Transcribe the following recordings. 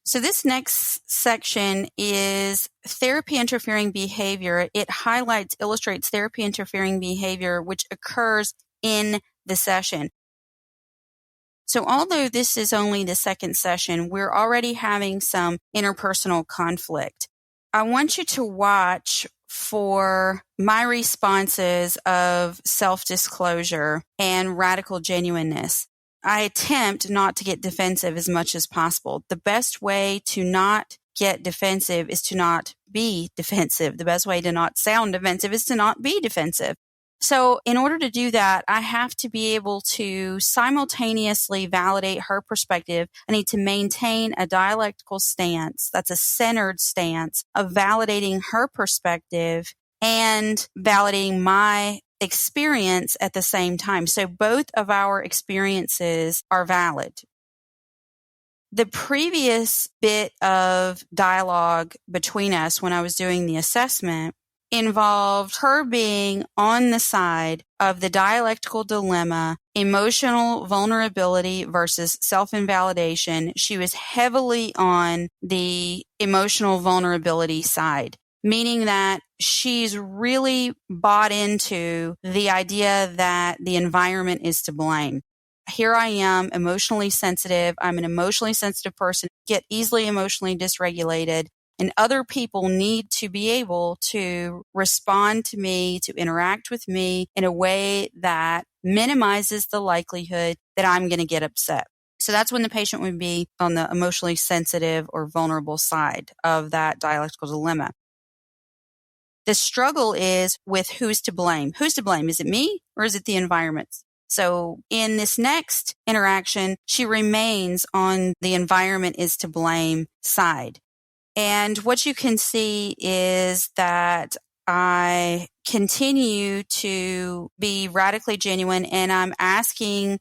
So this next section is therapy interfering behavior. It illustrates therapy interfering behavior which occurs in the session. So although this is only the second session, we're already having some interpersonal conflict. I want you to watch for my responses of self-disclosure and radical genuineness. I attempt not to get defensive as much as possible. The best way to not get defensive is to not be defensive. The best way to not sound defensive is to not be defensive. So in order to do that, I have to be able to simultaneously validate her perspective. I need to maintain a dialectical stance. That's a centered stance of validating her perspective and validating my experience at the same time. So both of our experiences are valid. The previous bit of dialogue between us when I was doing the assessment involved her being on the side of the dialectical dilemma, emotional vulnerability versus self-invalidation. She was heavily on the emotional vulnerability side, meaning that she's really bought into the idea that the environment is to blame. Here I am, emotionally sensitive. I'm an emotionally sensitive person, get easily emotionally dysregulated. And other people need to be able to respond to me, to interact with me in a way that minimizes the likelihood that I'm going to get upset. So that's when the patient would be on the emotionally sensitive or vulnerable side of that dialectical dilemma. The struggle is with who's to blame. Who's to blame? Is it me or is it the environment? So in this next interaction, she remains on the environment is to blame side. And what you can see is that I continue to be radically genuine and I'm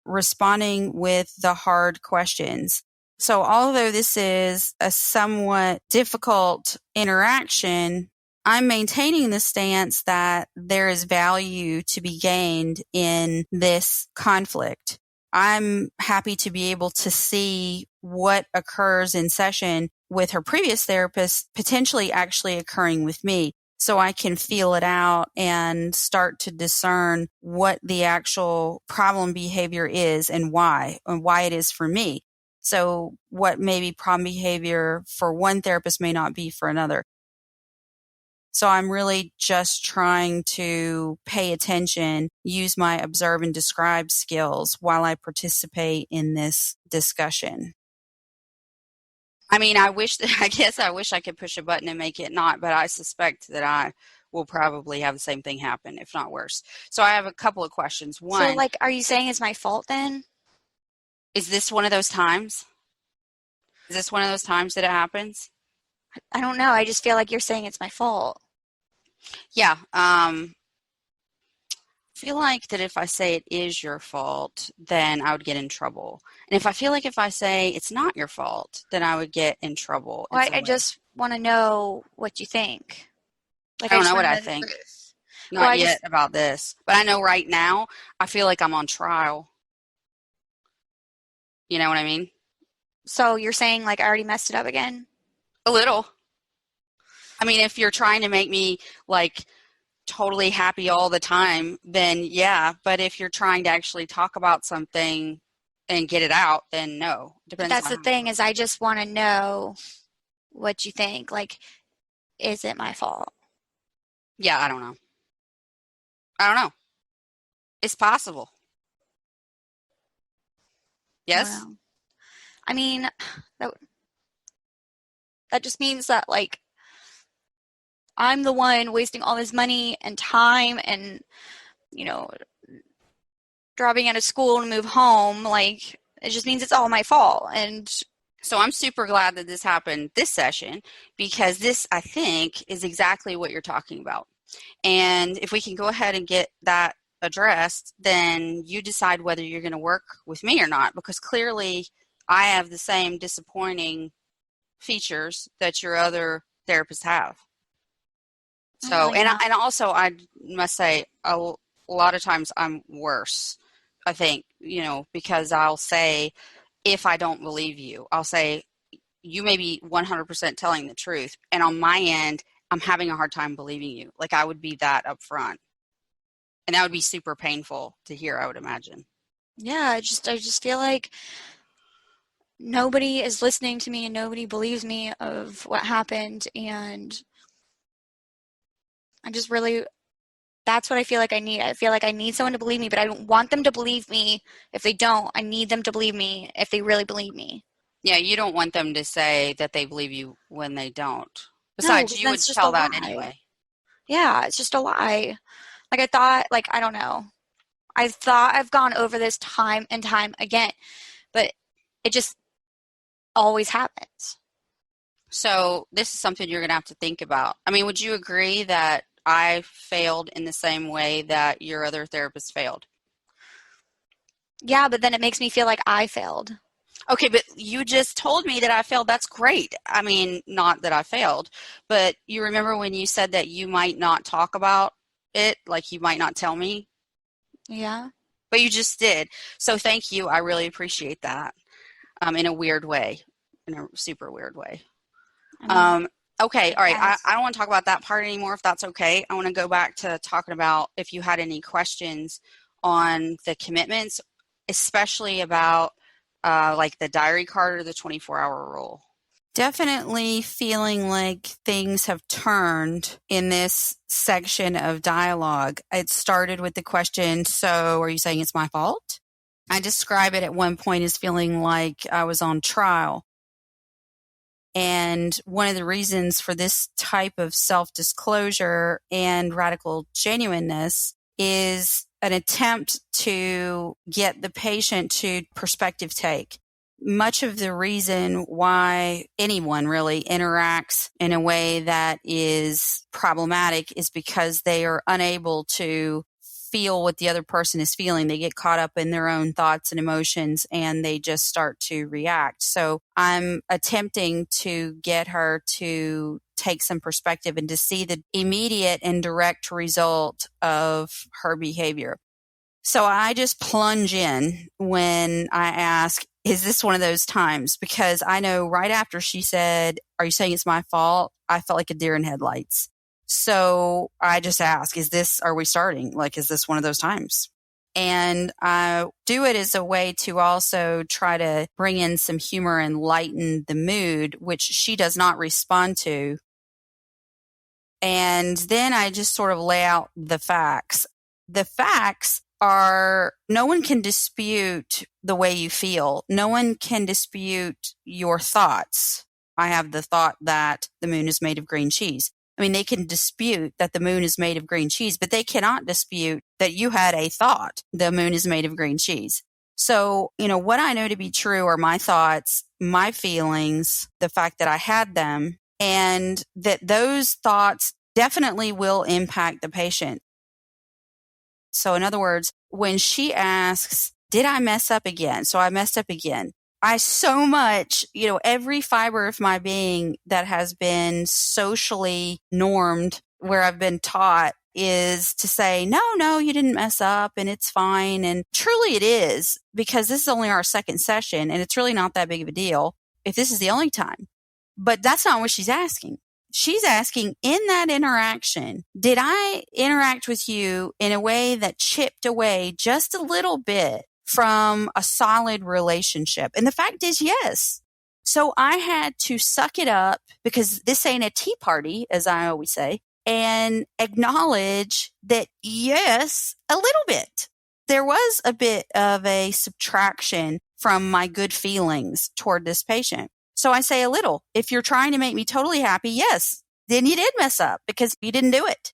responding with the hard questions. So although this is a somewhat difficult interaction, I'm maintaining the stance that there is value to be gained in this conflict. I'm happy to be able to see what occurs in session with her previous therapist potentially actually occurring with me. So I can feel it out and start to discern what the actual problem behavior is and why it is for me. So what maybe problem behavior for one therapist may not be for another. So I'm really just trying to pay attention, use my observe and describe skills while I participate in this discussion. I mean, I wish I could push a button and make it not, but I suspect that I will probably have the same thing happen, if not worse. So I have a couple of questions. One, so are you saying it's my fault then? Is this one of those times? Is this one of those times that it happens? I don't know. I just feel like you're saying it's my fault. Yeah. I feel like that if I say it is your fault, then I would get in trouble. And if I say it's not your fault, then I would get in trouble. Well, I just want to know what you think. I don't know what I think. Not yet about this. But I know right now, I feel like I'm on trial. You know what I mean? So you're saying I already messed it up again? A little. I mean, if you're trying to make me totally happy all the time, then yeah. But if you're trying to actually talk about something and get it out, then no. Depends. That's the thing is I just want to know what you think. Is it my fault? Yeah, I don't know. It's possible. Yes? Well, I mean, that just means that I'm the one wasting all this money and time and, dropping out of school to move home. It just means it's all my fault. And so I'm super glad that this happened this session because this, I think, is exactly what you're talking about. And if we can go ahead and get that addressed, then you decide whether you're going to work with me or not, because clearly I have the same disappointing features that your other therapists have. So, and also I must say a lot of times I'm worse, I think, because I'll say, if I don't believe you, I'll say, you may be 100% telling the truth. And on my end, I'm having a hard time believing you. Like, I would be that upfront. And that would be super painful to hear, I would imagine. Yeah, I just feel like nobody is listening to me and nobody believes me of what happened, and I just really, that's what I feel like I need. I feel like I need someone to believe me, but I don't want them to believe me if they don't. I need them to believe me if they really believe me. Yeah, you don't want them to say that they believe you when they don't. No, Besides, because you would that's just a tell that lie. anyway. Yeah, it's just a lie. Like I thought, like, I don't know. I thought I've gone over this time and time again, but it just always happens. So this is something you're going to have to think about. I mean, would you agree that I failed in the same way that your other therapist failed? Yeah, but then it makes me feel like I failed. Okay, but you just told me that I failed. That's great. I mean, not that I failed, but you remember when you said that you might not talk about it, like you might not tell me, Yeah. but you just did. So thank you. I really appreciate that, in a weird way, in a super weird way. I mean, Okay, I all right. guess. I don't want to talk about that part anymore, if that's okay. I want to go back to talking about if you had any questions on the commitments, especially about like the diary card or the 24-hour rule. Definitely feeling like things have turned in this section of dialogue. It started with the question, so are you saying it's my fault? I describe it at one point as feeling like I was on trial. And one of the reasons for this type of self-disclosure and radical genuineness is an attempt to get the patient to perspective take. Much of the reason why anyone really interacts in a way that is problematic is because they are unable to feel what the other person is feeling. They get caught up in their own thoughts and emotions and they just start to react. So I'm attempting to get her to take some perspective and to see the immediate and direct result of her behavior. So I just plunge in when I ask, is this one of those times? Because I know right after she said, are you saying it's my fault? I felt like a deer in headlights. So I just ask, are we starting? Like, is this one of those times? And I do it as a way to also try to bring in some humor and lighten the mood, which she does not respond to. And then I just sort of lay out the facts. The facts are no one can dispute the way you feel. No one can dispute your thoughts. I have the thought that the moon is made of green cheese. I mean, they can dispute that the moon is made of green cheese, but they cannot dispute that you had a thought, the moon is made of green cheese. So, what I know to be true are my thoughts, my feelings, the fact that I had them, and that those thoughts definitely will impact the patient. So in other words, when she asks, did I mess up again? So I messed up again. I so much, every fiber of my being that has been socially normed, where I've been taught, is to say, no, you didn't mess up and it's fine. And truly it is, because this is only our second session and it's really not that big of a deal if this is the only time. But that's not what she's asking. She's asking, in that interaction, did I interact with you in a way that chipped away just a little bit from a solid relationship? And the fact is, yes. So I had to suck it up, because this ain't a tea party, as I always say, and acknowledge that, yes, a little bit. There was a bit of a subtraction from my good feelings toward this patient. So I say a little. If you're trying to make me totally happy, yes, then you did mess up because you didn't do it.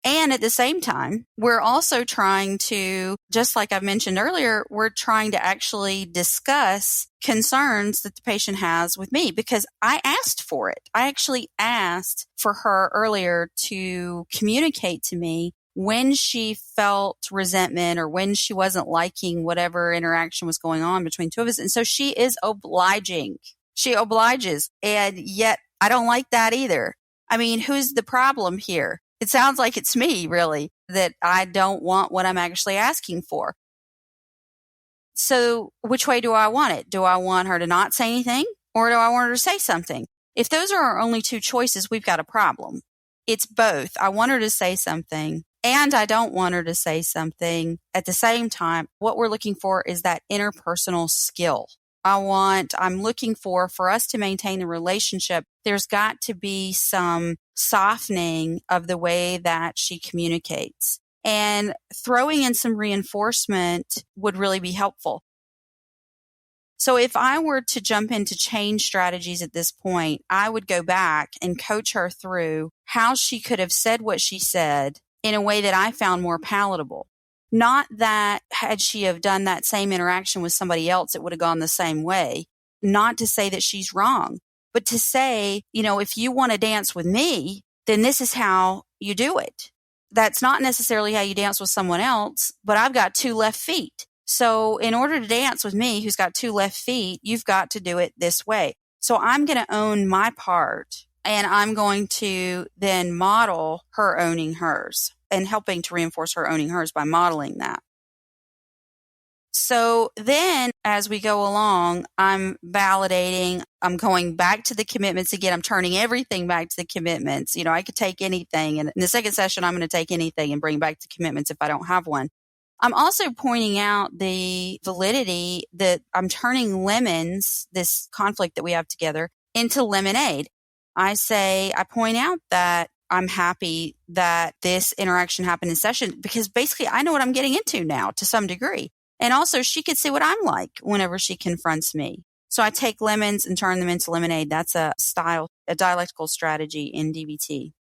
And at the same time, we're also trying to, just like I mentioned earlier, we're trying to actually discuss concerns that the patient has with me, because I asked for it. I actually asked for her earlier to communicate to me when she felt resentment or when she wasn't liking whatever interaction was going on between two of us. And so she is obliging. She obliges. And yet I don't like that either. I mean, who's the problem here? It sounds like it's me, really, that I don't want what I'm actually asking for. So which way do I want it? Do I want her to not say anything? Or do I want her to say something? If those are our only two choices, we've got a problem. It's both. I want her to say something and I don't want her to say something at the same time. What we're looking for is that interpersonal skill. I'm looking for us to maintain the relationship, there's got to be some softening of the way that she communicates. And throwing in some reinforcement would really be helpful. So if I were to jump into change strategies at this point, I would go back and coach her through how she could have said what she said in a way that I found more palatable. Not that had she have done that same interaction with somebody else, it would have gone the same way. Not to say that she's wrong, but to say, if you want to dance with me, then this is how you do it. That's not necessarily how you dance with someone else, but I've got two left feet. So in order to dance with me, who's got two left feet, you've got to do it this way. So I'm going to own my part and I'm going to then model her owning hers and helping to reinforce her owning hers by modeling that. So then as we go along, I'm validating, I'm going back to the commitments again. I'm turning everything back to the commitments. I could take anything. And in the second session, I'm going to take anything and bring back the commitments if I don't have one. I'm also pointing out the validity that I'm turning lemons, this conflict that we have together, into lemonade. I point out that I'm happy that this interaction happened in session because basically I know what I'm getting into now to some degree. And also she could see what I'm like whenever she confronts me. So I take lemons and turn them into lemonade. That's a dialectical strategy in DBT.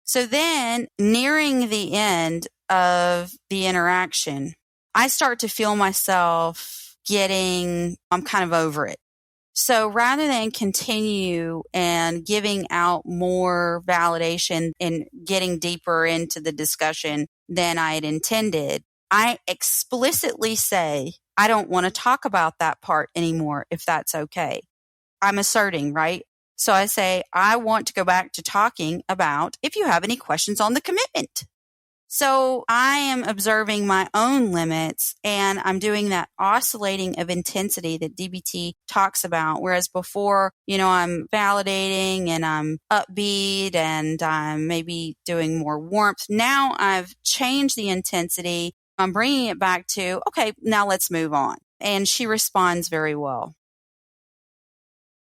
So then nearing the end of the interaction, I start to feel myself I'm kind of over it. So rather than continue and giving out more validation and getting deeper into the discussion than I had intended, I explicitly say, I don't want to talk about that part anymore, if that's okay. I'm asserting, right? So I say, I want to go back to talking about if you have any questions on the commitment. So I am observing my own limits and I'm doing that oscillating of intensity that DBT talks about. Whereas before, I'm validating and I'm upbeat and I'm maybe doing more warmth. Now I've changed the intensity. I'm bringing it back to, okay, now let's move on. And she responds very well.